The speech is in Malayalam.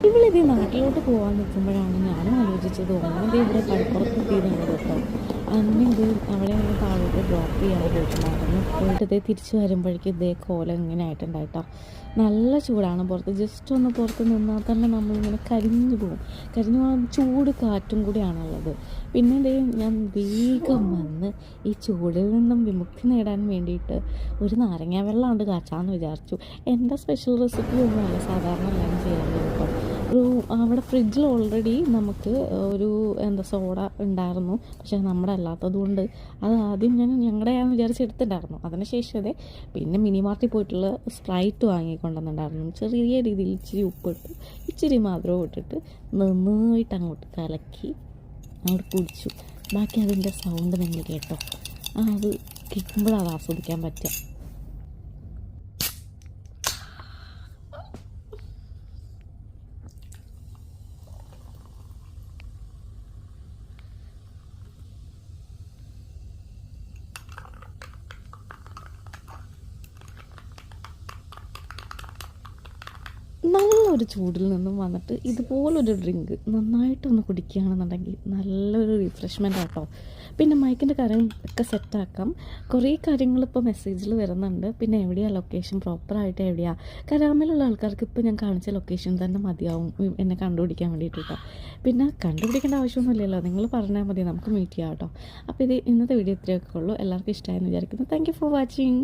ഇവളിത് നാട്ടിലോട്ട് പോകാൻ നിൽക്കുമ്പോഴാണ് ഞാനും ആലോചിച്ചത് ഓണത് ഇവിടെ കടപ്പുറത്തെത്തിയെന്നുള്ളത് കേട്ടോ. അങ്ങനെ ഇത് അവളെ ഒന്ന് താഴോട്ട് ഡ്രോപ്പ് ചെയ്യാൻ പോയിട്ടുണ്ടായിരുന്നു. പോയിട്ട് ഇതേ തിരിച്ചു വരുമ്പോഴേക്കും ഇതേ കോലം ഇങ്ങനെ ആയിട്ടുണ്ടായിട്ടോ. നല്ല ചൂടാണ് പുറത്ത്. ജസ്റ്റ് ഒന്ന് പുറത്ത് നിന്നാൽ തന്നെ നമ്മളിങ്ങനെ കരിഞ്ഞു പോകും. കരിഞ്ഞു പോകാൻ ചൂട് കാറ്റും കൂടിയാണുള്ളത്. പിന്നെ ഇതേ ഞാൻ വേഗം വന്ന് ഈ ചൂടിൽ നിന്നും വിമുക്തി നേടാൻ വേണ്ടിയിട്ട് ഒരു നാരങ്ങ വെള്ളമാണ് കാച്ചാമെന്ന് വിചാരിച്ചു. എൻ്റെ സ്പെഷ്യൽ റെസിപ്പി ഒന്നുമല്ല, സാധാരണ എല്ലാവരും ചെയ്യാറുള്ളത് കേട്ടോ. അവിടെ ഫ്രിഡ്ജിൽ ഓൾറെഡി നമുക്ക് ഒരു സോഡ ഉണ്ടായിരുന്നു. പക്ഷേ നമ്മുടെ അല്ലാത്തത് കൊണ്ട് അത് ആദ്യം ഞങ്ങളുടെയാണെന്ന് വിചാരിച്ചെടുത്തിട്ടുണ്ടായിരുന്നു. അതിനുശേഷം അതെ പിന്നെ മിനി മാർട്ടിൽ പോയിട്ടുള്ള സ്പ്രൈറ്റ് വാങ്ങിക്കൊണ്ടുവന്നിട്ടുണ്ടായിരുന്നു. ചെറിയ രീതിയിൽ ഇച്ചിരി ഉപ്പിട്ട് ഇച്ചിരി മധുരവും ഇട്ടിട്ട് നന്നായിട്ട് അങ്ങോട്ട് കലക്കി അങ്ങോട്ട് കുടിച്ചു. ബാക്കി അതിൻ്റെ സൗണ്ട് നിങ്ങൾ കേട്ടോ. അത് കേൾക്കുമ്പോഴത് ആസ്വദിക്കാൻ പറ്റുക. നല്ലൊരു ചൂടിൽ നിന്നും വന്നിട്ട് ഇതുപോലൊരു ഡ്രിങ്ക് നന്നായിട്ടൊന്ന് കുടിക്കുകയാണെന്നുണ്ടെങ്കിൽ നല്ലൊരു റിഫ്രഷ്മെൻ്റ് ആട്ടോ. പിന്നെ മൈക്കിൻ്റെ കാര്യം ഒക്കെ സെറ്റാക്കാം. കുറേ കാര്യങ്ങൾ ഇപ്പോൾ മെസ്സേജിൽ വരുന്നുണ്ട്. പിന്നെ എവിടെയാണ് ലൊക്കേഷൻ പ്രോപ്പറായിട്ട് എവിടെയാണ്. കരാമയിലുള്ള ആൾക്കാർക്ക് ഇപ്പോൾ ഞാൻ കാണിച്ച ലൊക്കേഷൻ തന്നെ മതിയാവും എന്നെ കണ്ടുപിടിക്കാൻ വേണ്ടിയിട്ട് കേട്ടോ. പിന്നെ കണ്ടുപിടിക്കേണ്ട ആവശ്യമൊന്നുമില്ലല്ലോ, നിങ്ങൾ പറഞ്ഞാൽ മതി, നമുക്ക് മീറ്റ് ചെയ്യാം കേട്ടോ. അപ്പോൾ ഇത് ഇന്നത്തെ വീഡിയോ ഇത്രയൊക്കെ ഉള്ളൂ. എല്ലാവർക്കും ഇഷ്ടമായെന്ന് വിചാരിക്കുന്നു. Thank you for watching.